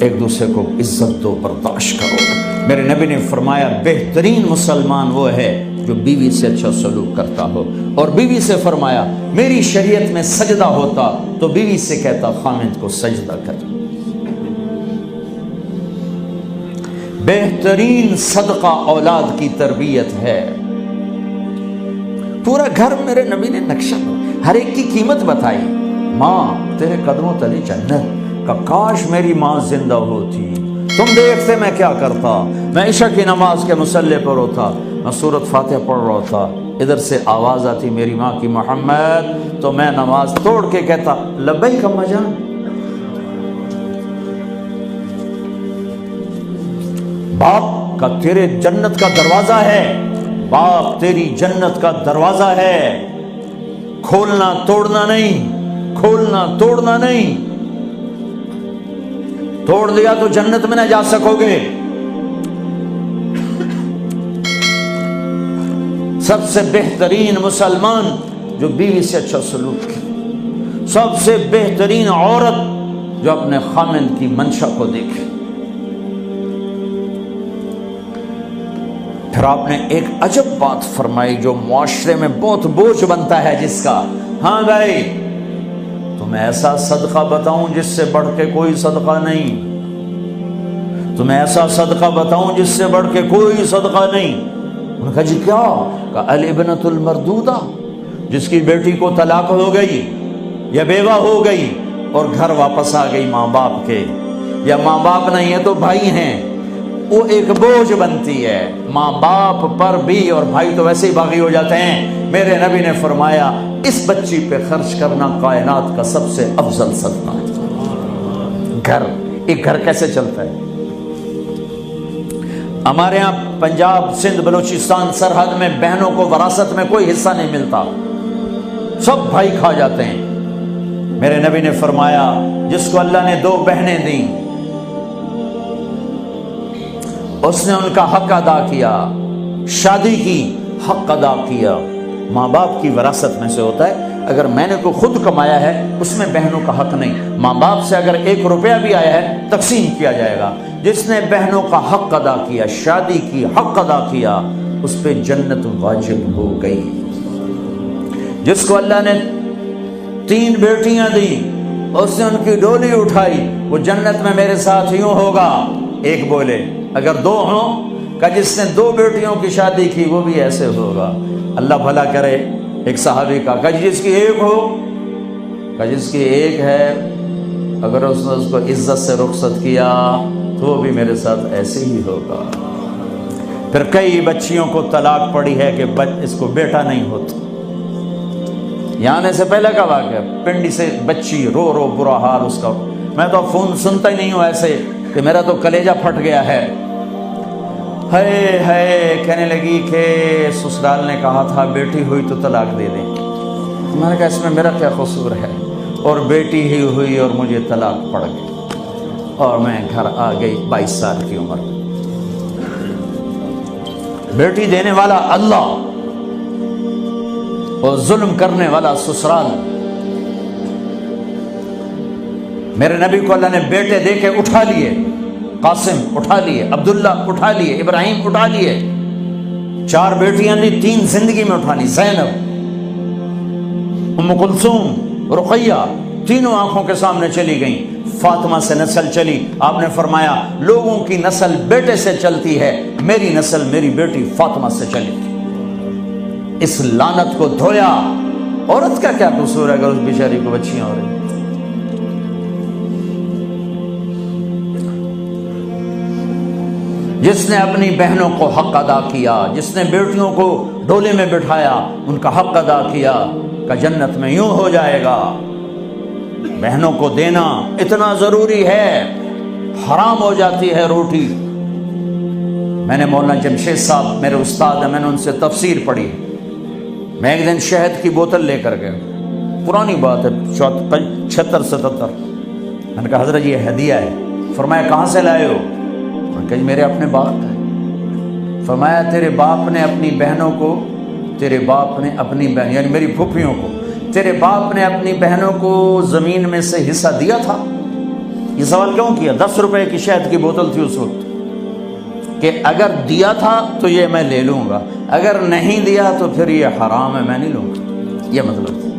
ایک دوسرے کو عزت دو، برداشت کرو۔ میرے نبی نے فرمایا بہترین مسلمان وہ ہے جو بیوی سے اچھا سلوک کرتا ہو، اور بیوی سے فرمایا میری شریعت میں سجدہ ہوتا تو بیوی سے کہتا خامند کو سجدہ کر۔ بہترین صدقہ اولاد کی تربیت ہے۔ پورا گھر میرے نبی نے نقشہ، ہر ایک کی قیمت بتائی۔ ماں تیرے قدموں تلے جنت، کا کاش میری ماں زندہ ہوتی، تم دیکھتے میں کیا کرتا، میں عشاء کی نماز کے مصلی پر ہوتا، میں سورۃ فاتحہ پڑھ رہا تھا، ادھر سے آواز آتی میری ماں کی محمد، تو میں نماز توڑ کے کہتا لبیک اماں جان۔ باپ کا تیرے جنت کا دروازہ ہے، باپ تیری جنت کا دروازہ ہے، کھولنا توڑنا نہیں، کھولنا توڑنا نہیں، توڑ دیا تو جنت میں نہ جا سکو گے۔ سب سے بہترین مسلمان جو بیوی سے اچھا سلوک کرے، سب سے بہترین عورت جو اپنے خامند کی منشا کو دیکھے۔ پھر آپ نے ایک عجب بات فرمائی جو معاشرے میں بہت بوجھ بنتا ہے جس کا، ہاں بھائی تمہیں ایسا صدقہ بتاؤں جس سے بڑھ کے کوئی صدقہ نہیں، تمہیں ایسا صدقہ بتاؤں جس سے بڑھ کے کوئی صدقہ نہیں۔ انہوں نے کہا جی کیا؟ کہا الابنۃ المردودہ، جس کی بیٹی کو طلاق ہو گئی یا بیوہ ہو گئی اور گھر واپس آ گئی ماں باپ کے، یا ماں باپ نہیں ہے تو بھائی ہیں، وہ ایک بوجھ بنتی ہے ماں باپ پر بھی، اور بھائی تو ویسے ہی باغی ہو جاتے ہیں۔ میرے نبی نے فرمایا اس بچی پہ خرچ کرنا کائنات کا سب سے افضل صدقہ ہے۔ گھر، ایک گھر کیسے چلتا ہے؟ ہمارے ہاں پنجاب، سندھ، بلوچستان سرحد میں بہنوں کو وراثت میں کوئی حصہ نہیں ملتا، سب بھائی کھا جاتے ہیں۔ میرے نبی نے فرمایا جس کو اللہ نے 2 بہنیں دیں اس نے ان کا حق ادا کیا، شادی کی حق ادا کیا۔ ماں باپ کی وراثت میں سے ہوتا ہے، اگر میں نے کو خود کمایا ہے اس میں بہنوں کا حق نہیں، ماں باپ سے اگر 1 روپیہ بھی آیا ہے تقسیم کیا جائے گا۔ جس نے بہنوں کا حق ادا کیا، شادی کی حق ادا کیا، اس پہ جنت واجب ہو گئی۔ جس کو اللہ نے 3 بیٹیاں دی، اس نے ان کی ڈولی اٹھائی، وہ جنت میں میرے ساتھ یوں ہوگا۔ ایک بولے اگر 2 ہوں، کہ جس نے 2 بیٹیوں کی شادی کی وہ بھی ایسے ہوگا۔ اللہ بھلا کرے۔ ایک صحابی کا کہ جس کی 1 ہو، کہ جس کی 1 ہے، اگر اس نے اس کو عزت سے رخصت کیا تو وہ بھی میرے ساتھ ایسے ہی ہوگا۔ پھر کئی بچیوں کو طلاق پڑی ہے کہ اس کو بیٹا نہیں ہوتا۔ یہاں آنے سے پہلے کا واقعہ، پنڈی سے بچی رو رو برا حال اس کا، میں تو فون سنتا ہی نہیں ہوں ایسے کہ میرا تو کلیجہ پھٹ گیا ہے۔ ہے کہنے لگی کہ سسرال نے کہا تھا بیٹی ہوئی تو طلاق دے دیں۔ میں نے کہا اس میں میرا کیا قصور ہے، اور بیٹی ہی ہوئی اور مجھے طلاق پڑ گئی، اور میں گھر آ گئی 22 سال کی عمر۔ بیٹی دینے والا اللہ اور ظلم کرنے والا سسرال۔ میرے نبی کو اللہ نے بیٹے دے کے اٹھا لیے، قاسم اٹھا لیے، عبداللہ اٹھا لیے، ابراہیم اٹھا لیے۔ 4 بیٹیاں دی، 3 زندگی میں اٹھا لی، زینب، ام کلثوم، رقیہ، تینوں آنکھوں کے سامنے چلی گئیں۔ فاطمہ سے نسل چلی، آپ نے فرمایا لوگوں کی نسل بیٹے سے چلتی ہے، میری نسل میری بیٹی فاطمہ سے چلی تھی۔ اس لعنت کو دھویا۔ عورت کا کیا قصور ہے اگر اس بیچاری کو بچیاں ہو رہی؟ جس نے اپنی بہنوں کو حق ادا کیا، جس نے بیٹیوں کو ڈولے میں بٹھایا، ان کا حق ادا کیا، کہ جنت میں یوں ہو جائے گا۔ بہنوں کو دینا اتنا ضروری ہے، حرام ہو جاتی ہے روٹی۔ میں نے مولانا جمشید صاحب میرے استاد ہیں، میں نے ان سے تفسیر پڑھی۔ میں ایک دن شہد کی بوتل لے کر گیا، پرانی بات ہے 76-77۔ میں نے کہا حضرت یہ ہدیہ ہے۔ فرمایا کہاں سے لائے ہو؟ کہ میرے اپنے باپ ہے۔ فرمایا تیرے باپ نے اپنی بہنوں کو، تیرے باپ نے اپنی بہن یعنی میری پھوپھیوں کو، تیرے باپ نے اپنی بہنوں کو زمین میں سے حصہ دیا تھا؟ یہ سوال کیوں کیا؟ 10 روپے کی شہد کی بوتل تھی اس وقت، کہ اگر دیا تھا تو یہ میں لے لوں گا، اگر نہیں دیا تو پھر یہ حرام ہے، میں نہیں لوں گا، یہ مطلب تھا۔